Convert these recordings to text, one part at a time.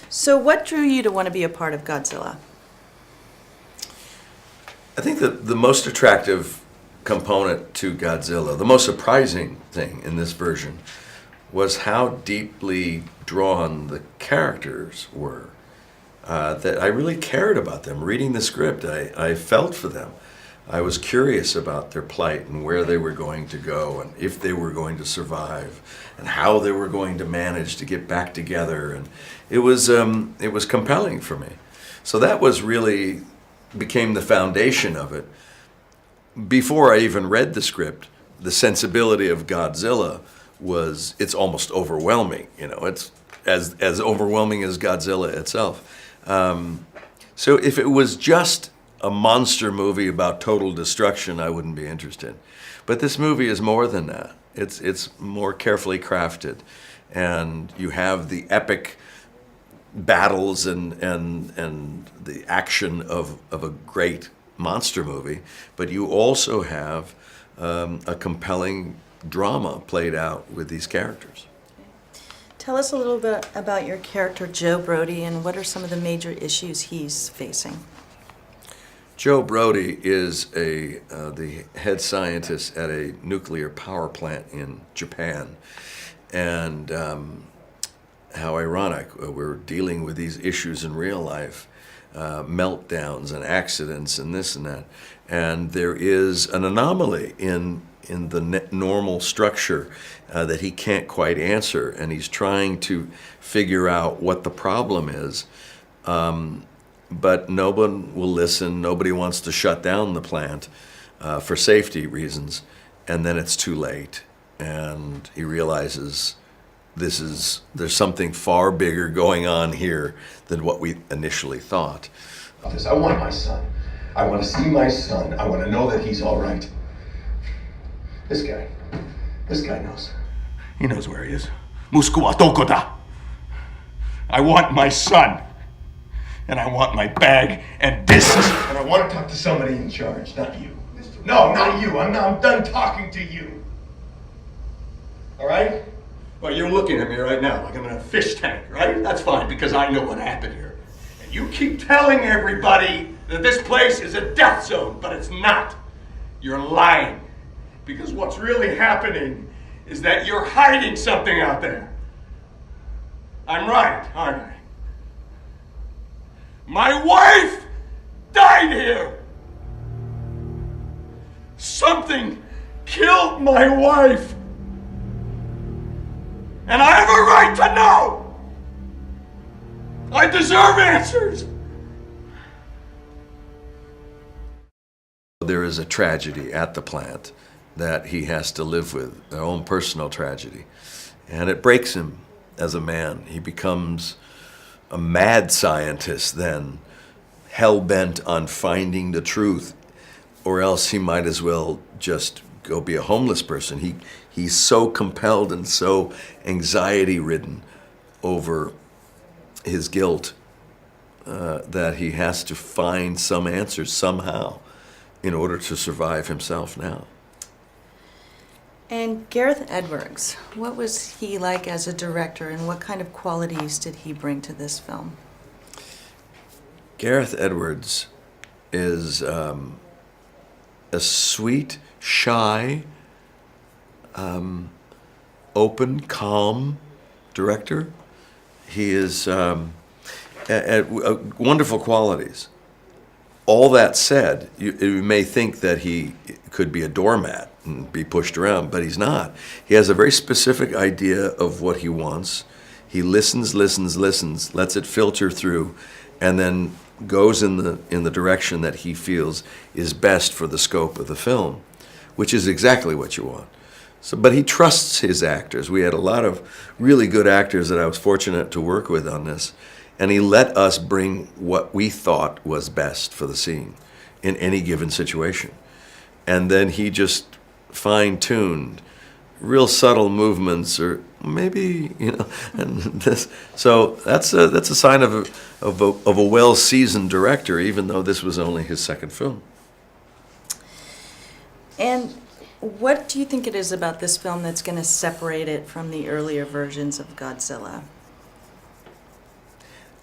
So what drew you to want to be a part of Godzilla? I think that the most attractive component to Godzilla, the most surprising thing in this version, was how deeply drawn the characters were. That I really cared about them. Reading the script, I felt for them. I was curious about their plight and where they were going to go and if they were going to survive and how they were going to manage to get back together. And it was compelling for me. So that was really became the foundation of it. Before I even read the script, the sensibility of Godzilla it's almost overwhelming. You know, it's as overwhelming as Godzilla itself. So if it was just a monster movie about total destruction, I wouldn't be interested. But this movie is more than that. It's more carefully crafted, and you have the epic battles and the action of a great monster movie, but you also have a compelling drama played out with these characters. Tell us a little bit about your character, Joe Brody, and what are some of the major issues he's facing? Joe Brody is the head scientist at a nuclear power plant in Japan, and how ironic, we're dealing with these issues in real life, meltdowns and accidents and this and that, and there is an anomaly in the normal structure that he can't quite answer, and he's trying to figure out what the problem is. But no one will listen. Nobody wants to shut down the plant for safety reasons. And then it's too late. And he realizes there's something far bigger going on here than what we initially thought. I want my son. I want to see my son. I want to know that he's all right. This guy knows. He knows where he is. Musku wa doko da? I want my son. And I want my bag and distance. And I want to talk to somebody in charge, not you. No, not you. I'm done talking to you. All right? Well, you're looking at me right now like I'm in a fish tank, right? That's fine, because I know what happened here. And you keep telling everybody that this place is a death zone, but it's not. You're lying. Because what's really happening is that you're hiding something out there. I'm right, aren't I? My wife died here. Something killed my wife. And I have a right to know. I deserve answers. There is a tragedy at the plant that he has to live with, their own personal tragedy. And it breaks him as a man. He becomes a mad scientist then, hell-bent on finding the truth, or else he might as well just go be a homeless person. He's so compelled and so anxiety-ridden over his guilt that he has to find some answers somehow in order to survive himself now. And Gareth Edwards, what was he like as a director, and what kind of qualities did he bring to this film? Gareth Edwards is a sweet, shy, open, calm director. He is wonderful qualities. All that said, you may think that he could be a doormat and be pushed around, but he's not. He has a very specific idea of what he wants. He listens, lets it filter through, and then goes in the direction that he feels is best for the scope of the film, which is exactly what you want. So, but he trusts his actors. We had a lot of really good actors that I was fortunate to work with on this. And he let us bring what we thought was best for the scene in any given situation. And then he just fine-tuned real subtle movements, or maybe, and this. So that's a sign of a well-seasoned director, even though this was only his second film. And what do you think it is about this film that's going to separate it from the earlier versions of Godzilla?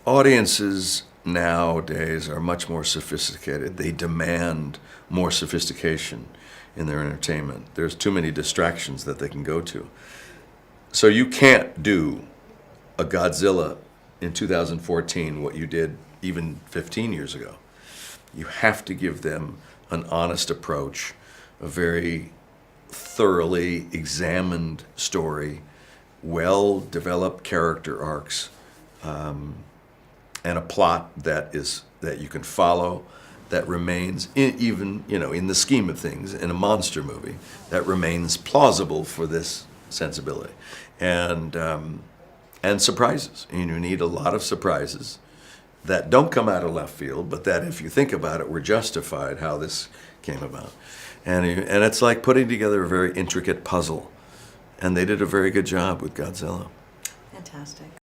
audiences nowadays are much more sophisticated. They demand more sophistication in their entertainment. There's too many distractions that they can go to. So you can't do a Godzilla in 2014 what you did even 15 years ago. You have to give them an honest approach, a very thoroughly examined story, well-developed character arcs, and a plot that you can follow, that remains even in the scheme of things in a monster movie that remains plausible for this sensibility, and surprises. You need a lot of surprises that don't come out of left field, but that if you think about it, were justified how this came about, and it's like putting together a very intricate puzzle, and they did a very good job with Godzilla. Fantastic.